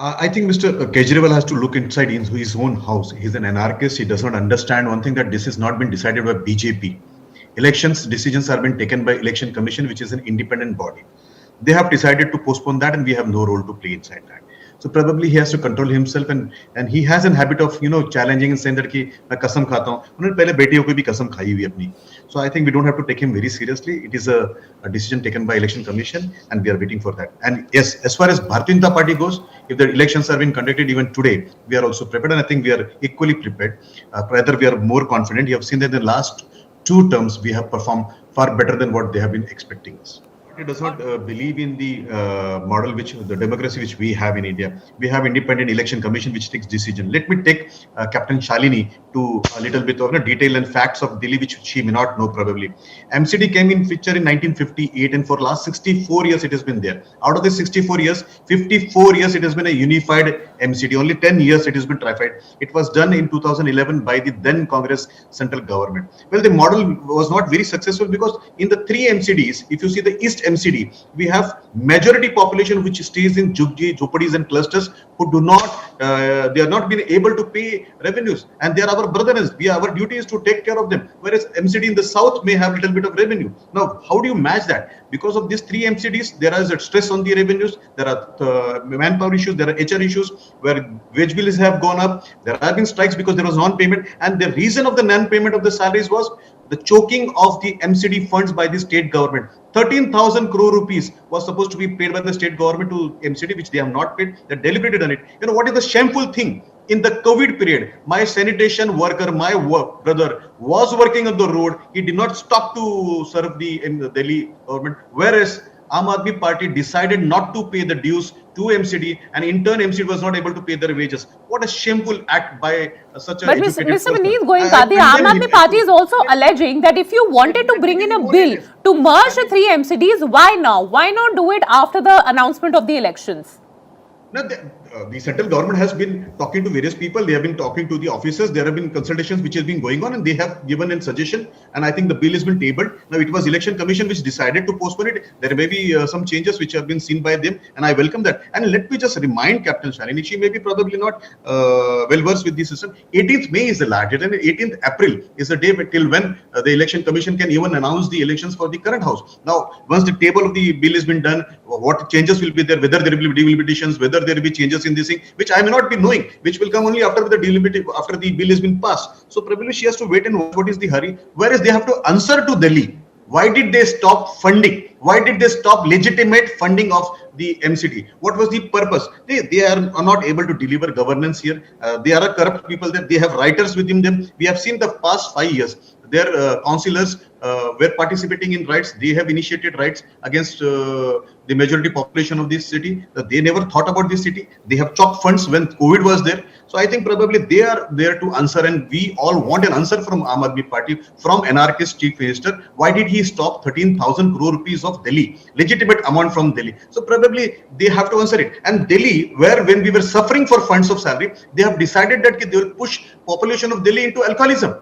I think Mr. Kejriwal has to look inside his own house. He's an anarchist. He does not understand one thing, that this has not been decided by BJP. Elections decisions are being taken by Election Commission, which is an independent body. They have decided to postpone that, and we have no role to play inside that. So probably he has to control himself, and he has an habit of challenging and saying that कि मैं कसम खाता हूँ. उन्होंने पहले बेटियों को भी कसम खाई हुई अपनी. So I think we don't have to take him very seriously. It is a decision taken by Election Commission, and we are waiting for that. And yes, as far as Bharatiya Janata Party goes, if the elections are being conducted even today, we are also prepared, and I think we are equally prepared. Rather, we are more confident. You have seen that in the last 2 terms we have performed far better than what they have been expecting us. It does not believe in the model the democracy which we have in India. We have independent election commission which takes decision. Let me take Captain Shalini to a little bit of detail and facts of Delhi, which she may not know probably. MCD came in picture in 1958, and for last 64 years it has been there. Out of the 64 years, 54 years it has been a unified MCD. Only 10 years it has been trified. It was done in 2011 by the then Congress central government. Well, the model was not very successful because in the 3 MCDs, if you see the East MCD, we have majority population which stays in jhopadis and clusters who do not, they are not being able to pay revenues, and they are our brothers. Our duty is to take care of them. Whereas MCD in the south may have a little bit of revenue. Now, how do you match that? Because of these 3 MCDs, there is a stress on the revenues. There are manpower issues. There are HR issues where wage bills have gone up. There have been strikes because there was non-payment, and the reason of the non-payment of the salaries was the choking of the MCD funds by the state government. 13,000 crore rupees was supposed to be paid by the state government to MCD, which they have not paid. They deliberated on it. You know what is the shameful thing? In the COVID period, my sanitation worker, my brother, was working on the road. He did not stop to serve the Delhi government. Whereas Aam Aadmi Party decided not to pay the dues to MCD, and in turn MCD was not able to pay their wages. What a shameful act by such a But Mr. Vinit Goenka, the Aam Aadmi Party is also alleging that if you wanted to bring in a bill to merge the 3 MCDs, why now? Why not do it after the announcement of the elections? No, the central government has been talking to various people. They have been talking to the officers. There have been consultations which has been going on, and they have given a suggestion. And I think the bill has been tabled. Now, it was Election Commission which decided to postpone it. There may be some changes which have been seen by them, and I welcome that. And let me just remind Captain Shalini, she may be probably not well versed with the system. 18th May is the last date, and 18th April is the day till when the Election Commission can even announce the elections for the current house. Now, once the table of the bill has been done, what changes will be there, whether there will be deliberations, whether there will be changes in this thing, which I may not be knowing, which will come only after the after the bill has been passed. So probably she has to wait and watch what is the hurry. Whereas they have to answer to Delhi. Why did they stop funding? Why did they stop legitimate funding of the MCD? What was the purpose? They are not able to deliver governance here. They are a corrupt people there. They have writers within them. We have seen the past 5 years. Their councillors were participating in riots. They have initiated riots against the majority population of this city. They never thought about this city. They have chopped funds when COVID was there. So I think probably they are there to answer, and we all want an answer from Aam Aadmi Party, from anarchist chief minister. Why did he stop 13,000 crore rupees of Delhi, legitimate amount from Delhi? So probably they have to answer it. And Delhi, where when we were suffering for funds of salary, they have decided that they will push population of Delhi into alcoholism.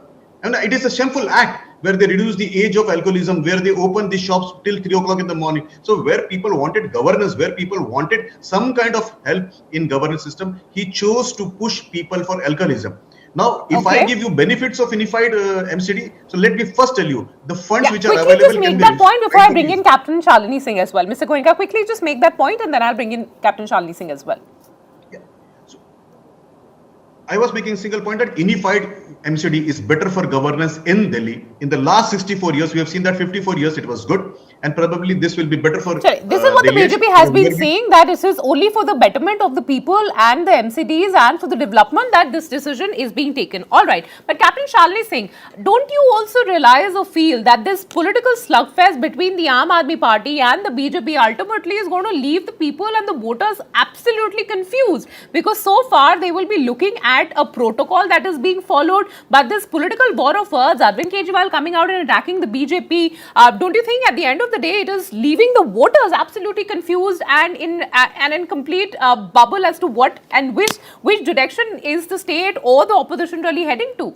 And it is a shameful act where they reduce the age of alcoholism, where they open the shops till 3 o'clock in the morning. So where people wanted governance, where people wanted some kind of help in governance system, he chose to push people for alcoholism. Now, if I give you benefits of unified MCD, so let me first tell you the funds which are available. Quickly just make that point before I bring in Captain Shalini Singh as well. Mr. Goenka, quickly just make that point, and then I'll bring in Captain Shalini Singh as well. I was making a single point that unified MCD is better for governance in Delhi. In the last 64 years, we have seen that 54 years it was good, and probably this will be better for. Sorry, this is what the BJP has been saying, that this is only for the betterment of the people and the MCDs and for the development that this decision is being taken. All right, but Captain Shalini Singh, don't you also realize or feel that this political slugfest between the Aam Aadmi Party and the BJP ultimately is going to leave the people and the voters absolutely confused? Because so far they will be looking at a protocol that is being followed, but this political war of words, Arvind Kejriwal coming out and attacking the BJP, don't you think at the end of the day it is leaving the voters absolutely confused and in complete bubble as to what and which direction is the state or the opposition really heading to?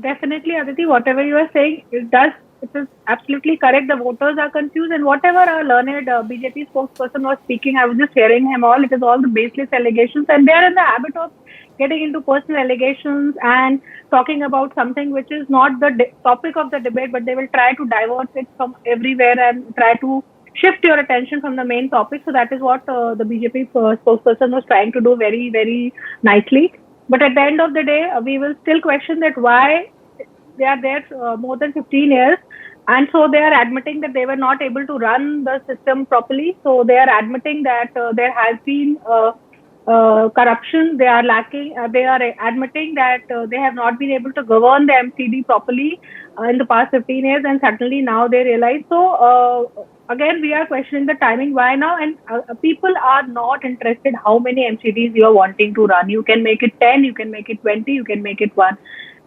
Definitely, Aditi, whatever you are saying, it does it is absolutely correct. The voters are confused, and whatever our learned BJP spokesperson was speaking, I was just hearing him all. It is all the baseless allegations, and they are in the habit of getting into personal allegations and talking about something which is not the topic of the debate, but they will try to divert it from everywhere and try to shift your attention from the main topic. So that is what the BJP spokesperson was trying to do very, very nicely. But at the end of the day, we will still question that why they are there more than 15 years. And so they are admitting that they were not able to run the system properly. So they are admitting that there has been corruption. They are lacking. They are admitting that they have not been able to govern the MCD properly in the past 15 years. And suddenly now they realize. So again, we are questioning the timing. Why now? And people are not interested how many MCDs you are wanting to run. You can make it 10, you can make it 20, you can make it 1.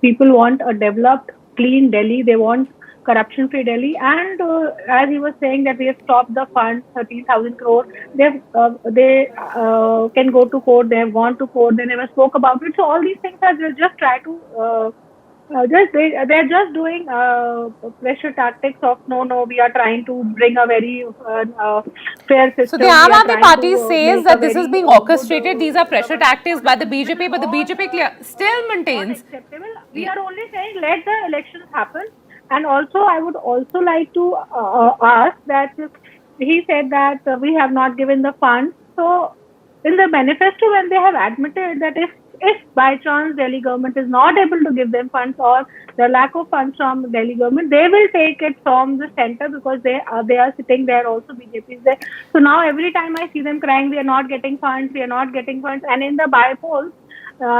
People want a developed, clean Delhi. They want corruption-free Delhi. And as he was saying that we have stopped the fund, 13,000 crore. They can go to court. They have gone to court. They never spoke about it. So all these things are just try to they're just doing pressure tactics of no, we are trying to bring a very fair system. So the Aam Aadmi Party says that this is being orchestrated. These are pressure tactics by the BJP, but the BJP still maintains. Unacceptable. We are only saying let the elections happen. And also, I would also like to ask that he said that we have not given the funds. So in the manifesto, when they have admitted that if by chance Delhi government is not able to give them funds or the lack of funds from the Delhi government, they will take it from the center because they are sitting there also, BJP is there. So now every time I see them crying, we are not getting funds, we are not getting funds. And in the by-polls, they were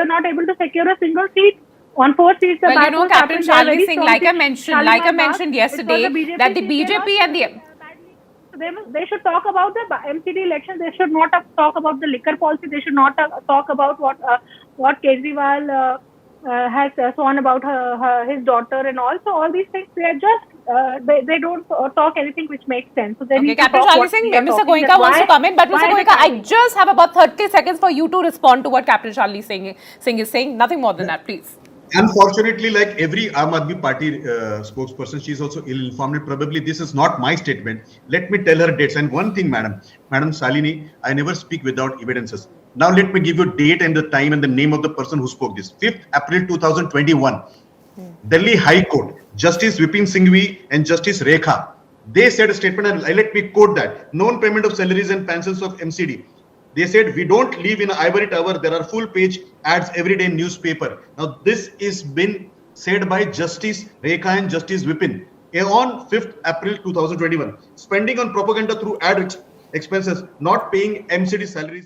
not able to secure a single seat. On 4 seats, the well, you know, Captain Shalini Singh, like I mentioned yesterday, that the BJP and the... They should talk about the MCD elections. They should not talk about the liquor policy. They should not talk about what Kejriwal has sworn about his daughter and all. So all these things, they are just they don't talk anything which makes sense. So they need Captain Shalini Singh, Mr. Goenka wants to come in, but Mr. Goenka, I just have about 30 seconds for you to respond to what Captain Shalini Singh is saying. Nothing more than that, please. Unfortunately, like every Aam Aadmi Party spokesperson, she is also ill-informed. Probably this is not my statement. Let me tell her dates. And one thing, Madam Shalini, I never speak without evidences. Now let me give you date and the time and the name of the person who spoke this. 5th April 2021, Delhi High Court, Justice Vipin Singhvi and Justice Rekha. They said a statement, and let me quote that. Non-payment of salaries and pensions of MCD. They said, we don't live in an ivory tower. There are full page ads every day in newspaper. Now, this is been said by Justice Rekha and Justice Vipin on 5th April 2021. Spending on propaganda through ad expenses, not paying MCD salaries.